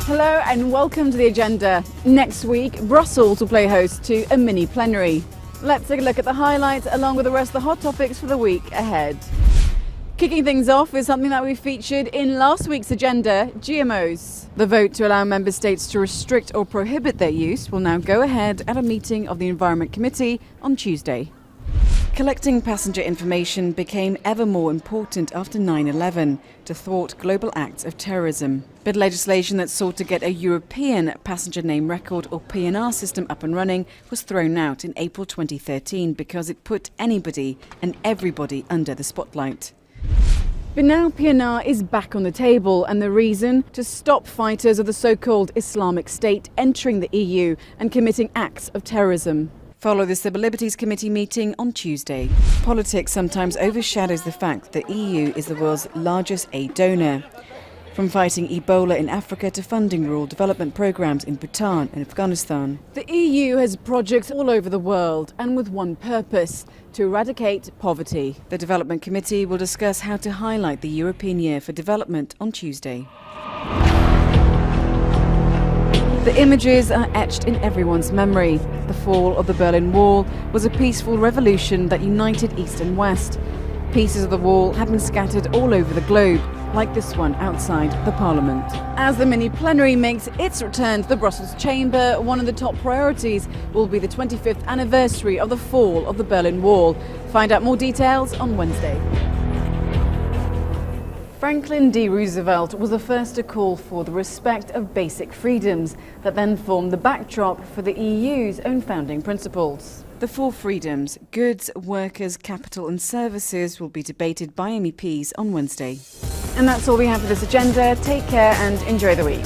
Hello and welcome to the agenda. Next week, Brussels will play host to a mini plenary. Let's take a look at the highlights along with the rest of the hot topics for the week ahead. Kicking things off is something that we featured in last week's agenda, GMOs. The vote to allow member states to restrict or prohibit their use will now go ahead at a meeting of the Environment Committee on Tuesday. Collecting passenger information became ever more important after 9/11 to thwart global acts of terrorism. But legislation that sought to get a European passenger name record or PNR system up and running was thrown out in April 2013 because it put anybody and everybody under the spotlight. But now PNR is back on the table, and the reason? To stop fighters of the so-called Islamic State entering the EU and committing acts of terrorism. Follow the Civil Liberties Committee meeting on Tuesday. Politics sometimes overshadows the fact that the EU is the world's largest aid donor. From fighting Ebola in Africa to funding rural development programs in Bhutan and Afghanistan. The EU has projects all over the world and with one purpose: to eradicate poverty. The Development Committee will discuss how to highlight the European Year for Development on Tuesday. The images are etched in everyone's memory. The fall of the Berlin Wall was a peaceful revolution that united East and West. Pieces of the wall have been scattered all over the globe, like this one outside the Parliament. As the mini plenary makes its return to the Brussels chamber, one of the top priorities will be the 25th anniversary of the fall of the Berlin Wall. Find out more details on Wednesday. Franklin D. Roosevelt was the first to call for the respect of basic freedoms that then formed the backdrop for the EU's own founding principles. The four freedoms, goods, workers, capital and services, will be debated by MEPs on Wednesday. And that's all we have for this agenda. Take care and enjoy the week.